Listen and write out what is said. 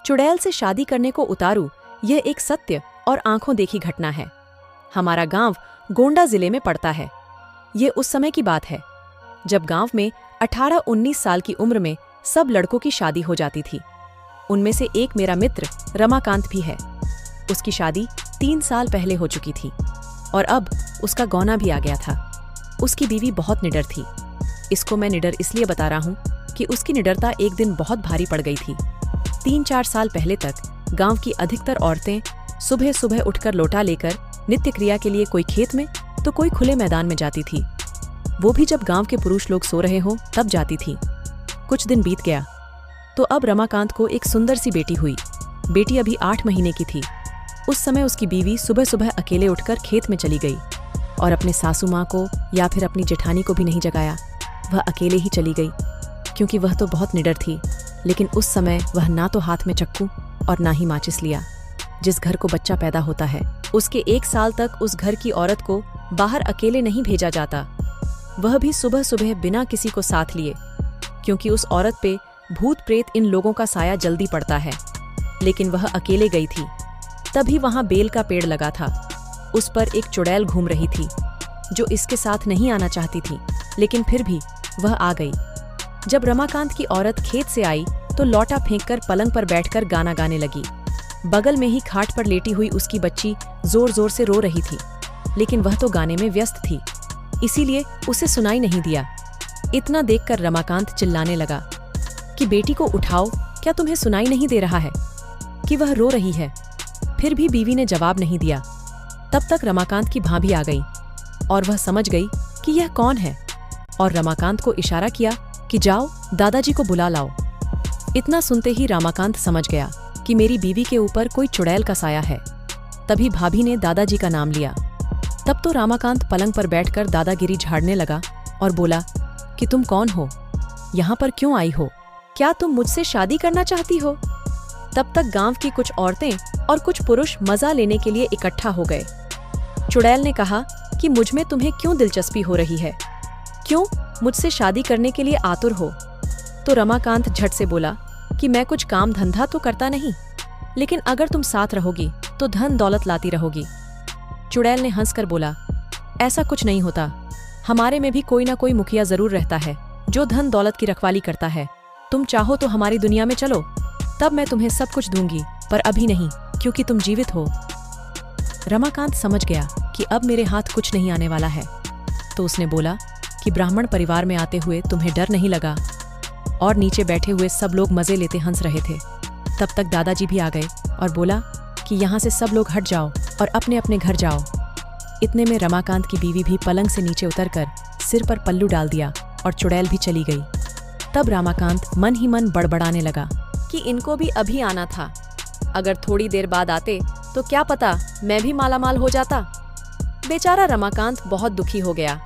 चुड़ैल से शादी करने को उतारू, यह एक सत्य और आंखों देखी घटना है। हमारा गांव गोंडा जिले में पड़ता है। ये उस समय की बात है जब गांव में 18-19 साल की उम्र में सब लड़कों की शादी हो जाती थी। उनमें से एक मेरा मित्र रमाकांत भी है। उसकी शादी 3 साल पहले हो चुकी थी और अब उसका गौना भी आ गया था। उसकी बीवी बहुत निडर थी। इसको मैं निडर इसलिए बता रहा हूँ कि उसकी निडरता एक दिन बहुत भारी पड़ गई थी। 3-4 साल पहले तक गांव की अधिकतर औरतें सुबह सुबह उठकर लोटा लेकर नित्य क्रिया के लिए कोई खेत में तो कोई खुले मैदान में जाती थी। वो भी जब गांव के पुरुष लोग सो रहे हों तब जाती थी। कुछ दिन बीत गया तो अब रमाकांत को एक सुंदर सी बेटी हुई। बेटी अभी 8 महीने की थी। उस समय उसकी बीवी सुबह सुबह अकेले उठकर खेत में चली गई और अपने सासू माँ को या फिर अपनी जेठानी को भी नहीं जगाया। वह अकेले ही चली गई क्योंकि वह तो बहुत निडर थी। लेकिन उस समय वह ना तो हाथ में चक्कू और ना ही माचिस लिया। जिस घर को बच्चा पैदा होता है उसके 1 साल तक उस घर की औरत को बाहर अकेले नहीं भेजा जाता, वह भी सुबह सुबह बिना किसी को साथ लिए, क्योंकि उस औरत पे भूत प्रेत इन लोगों का साया जल्दी पड़ता है। लेकिन वह अकेले गई थी। तभी वहां बेल का पेड़ लगा था। उस पर एक चुड़ैल घूम रही थी जो इसके साथ नहीं आना चाहती थी, लेकिन फिर भी वह आ गई। जब रमाकांत की औरत खेत से आई तो लौटा फेंककर पलंग पर बैठकर गाना गाने लगी। बगल में ही खाट पर लेटी हुई उसकी बच्ची जोर जोर से रो रही थी, लेकिन वह तो गाने में व्यस्त थी, इसीलिए उसे सुनाई नहीं दिया। इतना देखकर रमाकांत चिल्लाने लगा कि बेटी को उठाओ, क्या तुम्हें सुनाई नहीं दे रहा है कि वह रो रही है? फिर भी बीवी ने जवाब नहीं दिया। तब तक रमाकांत की भाभी आ गई और वह समझ गई कि यह कौन है और रमाकांत को इशारा किया कि जाओ दादाजी को बुला लाओ। इतना सुनते ही रमाकांत समझ गया कि मेरी बीवी के ऊपर कोई चुड़ैल का साया है। तभी भाभी ने दादाजी का नाम लिया। तब तो रमाकांत पलंग पर बैठकर दादागिरी झाड़ने लगा और बोला कि तुम कौन हो? यहाँ पर क्यों आई हो? क्या तुम मुझसे शादी करना चाहती हो? तब तक गांव की कुछ औरतें और कुछ पुरुष मजा लेने के लिए इकट्ठा हो गए। चुड़ैल ने कहा कि मुझमें तुम्हें क्यों दिलचस्पी हो रही है? क्यों मुझसे शादी करने के लिए आतुर हो? तो रमाकांत झट से बोला कि मैं कुछ काम धंधा तो करता नहीं, लेकिन अगर तुम साथ रहोगी तो धन दौलत लाती रहोगी। चुड़ैल ने हंसकर बोला, ऐसा कुछ नहीं होता। हमारे में भी कोई ना कोई मुखिया जरूर रहता है जो धन दौलत की रखवाली करता है। तुम चाहो तो हमारी दुनिया में चलो, तब मैं तुम्हें सब कुछ दूंगी, पर अभी नहीं, क्योंकि तुम जीवित हो। रमाकांत समझ गया कि अब मेरे हाथ कुछ नहीं आने वाला है, तो उसने बोला कि ब्राह्मण परिवार में आते हुए तुम्हें डर नहीं लगा? और नीचे बैठे हुए सब लोग मजे लेते हंस रहे थे। तब तक दादाजी भी आ गए और बोला कि यहाँ से सब लोग हट जाओ और अपने अपने घर जाओ। इतने में रमाकांत की बीवी भी पलंग से नीचे उतरकर सिर पर पल्लू डाल दिया और चुड़ैल भी चली गई। तब रमाकांत मन ही मन बड़बड़ाने लगा कि इनको भी अभी आना था। अगर थोड़ी देर बाद आते तो क्या पता मैं भी मालामाल हो जाता। बेचारा रमाकांत बहुत दुखी हो गया।